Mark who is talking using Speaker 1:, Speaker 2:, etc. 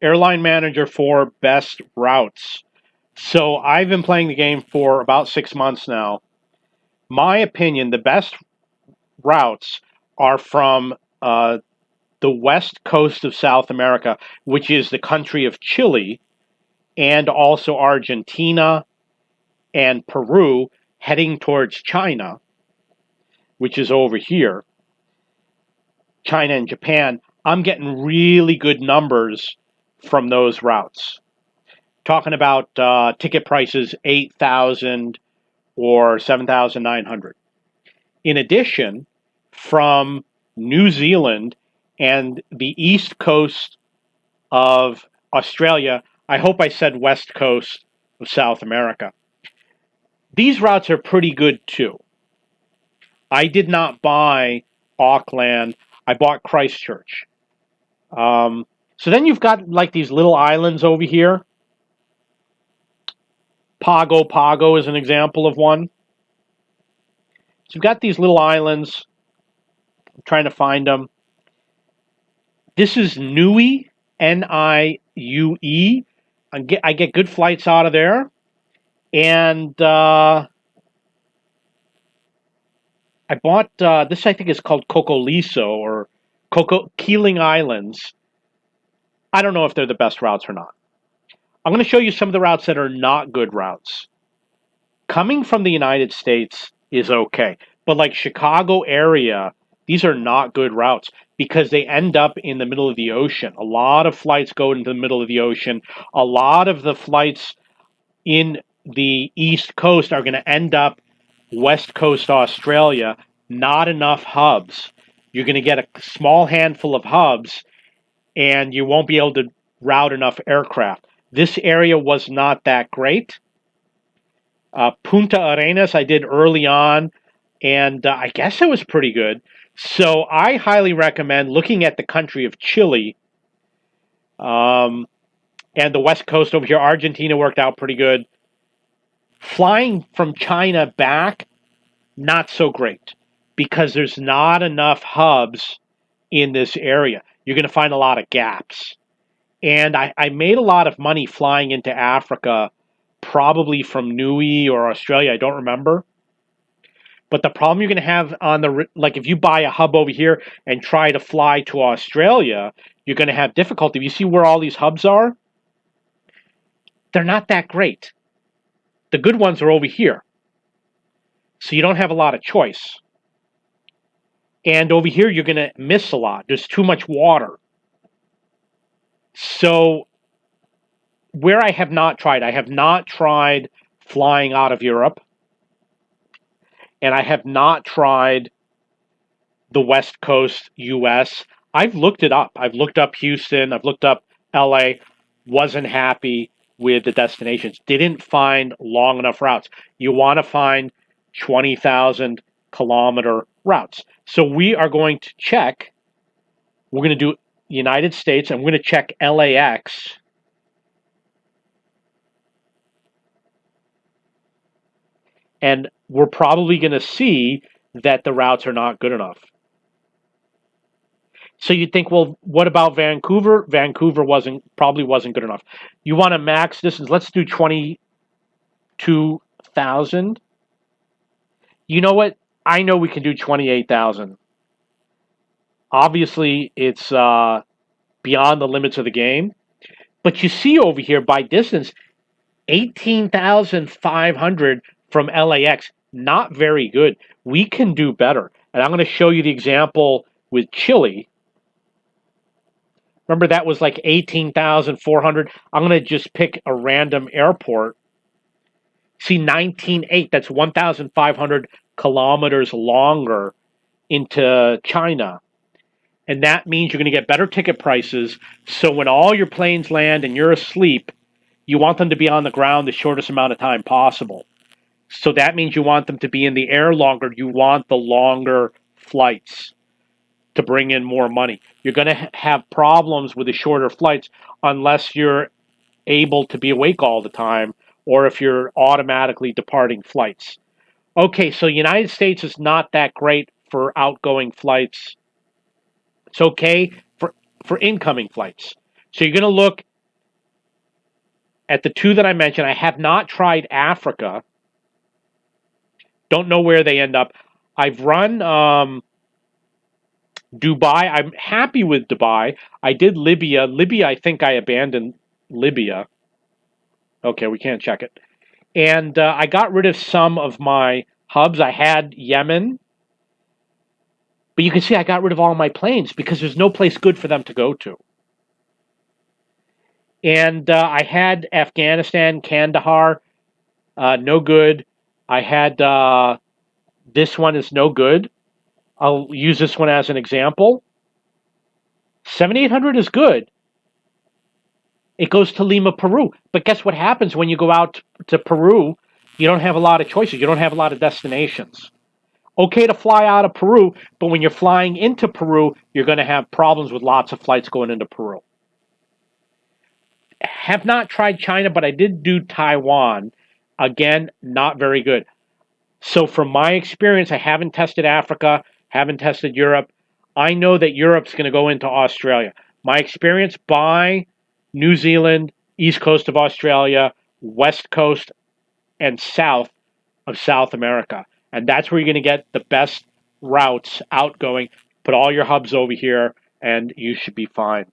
Speaker 1: Airline Manager for best routes. So I've been playing the game for about 6 months now. My opinion, the best routes are from the west coast of South America, which is the country of Chile, and also Argentina and Peru, heading towards China, which is over here, China and Japan. I'm getting really good numbers from those routes. Talking about ticket prices 8,000 or 7,900. In addition, from New Zealand and the east coast of Australia, I hope I said west coast of South America. These routes are pretty good too. I did not buy Auckland, I bought Christchurch. So then you've got like these little islands over here. Pago Pago is an example of one. So you've got these little islands. I'm trying to find them. This is Niue, Niue. I get good flights out of there. And I bought this. I think is called Cocoliso or Coco Keeling Islands. I don't know if they're the best routes or not. I'm going to show you some of the routes that are not good routes. Coming from the United States is okay, but like Chicago area, these are not good routes because they end up in the middle of the ocean. A lot of flights go into the middle of the ocean. A lot of the flights in the East Coast are going to end up West Coast Australia. Not enough hubs. You're going to get a small handful of hubs and you won't be able to route enough aircraft. This area was not that great. Punta Arenas I did early on, and I guess it was pretty good. So I highly recommend looking at the country of Chile and the west coast over here. Argentina worked out pretty good. Flying from China back, not so great because there's not enough hubs in this area. You're going to find a lot of gaps. And I made a lot of money flying into Africa, probably from Niue or Australia. I don't remember. But the problem you're going to have on the, like if you buy a hub over here and try to fly to Australia, you're going to have difficulty. You see where all these hubs are? They're not that great. The good ones are over here. So you don't have a lot of choice. And over here, you're going to miss a lot. There's too much water. So where I have not tried flying out of Europe. And I have not tried the West Coast US. I've looked it up. I've looked up Houston. I've looked up LA. Wasn't happy with the destinations. Didn't find long enough routes. You want to find 20,000 kilometer routes. So we are going to check. We're going to do United States, and we're going to check LAX. And we're probably going to see that the routes are not good enough. So you'd think, well, what about Vancouver? Vancouver probably wasn't good enough. You want a max distance? Let's do 22,000. You know what? I know we can do 28,000. Obviously, it's beyond the limits of the game. But you see over here by distance, 18,500 from LAX. Not very good. We can do better. And I'm going to show you the example with Chile. Remember, that was like 18,400. I'm going to just pick a random airport. See, 19.8, that's 1,500 kilometers longer into China. And that means you're going to get better ticket prices. So when all your planes land and you're asleep, you want them to be on the ground the shortest amount of time possible. So that means you want them to be in the air longer. You want the longer flights to bring in more money. You're going to have problems with the shorter flights unless you're able to be awake all the time or if you're automatically departing flights. Okay, so United States is not that great for outgoing flights. It's okay for incoming flights. So you're going to look at the two that I mentioned. I have not tried Africa. Don't know where they end up. I've run Dubai. I'm happy with Dubai. I did Libya. Libya, I think I abandoned Libya. Okay, we can't check it. And I got rid of some of my hubs. I had Yemen, but you can see I got rid of all my planes because there's no place good for them to go to. And I had Afghanistan, Kandahar, no good. I had this one is no good. I'll use this one as an example. 7800 is good. It goes to Lima, Peru. But guess what happens when you go out to Peru? You don't have a lot of choices. You don't have a lot of destinations. Okay to fly out of Peru, but when you're flying into Peru, you're going to have problems with lots of flights going into Peru. Have not tried China, but I did do Taiwan. Again, not very good. So from my experience, I haven't tested Africa, haven't tested Europe. I know that Europe's going to go into Australia. My experience, by New Zealand, east coast of Australia, west coast, and south of South America. And that's where you're going to get the best routes outgoing. Put all your hubs over here, and you should be fine.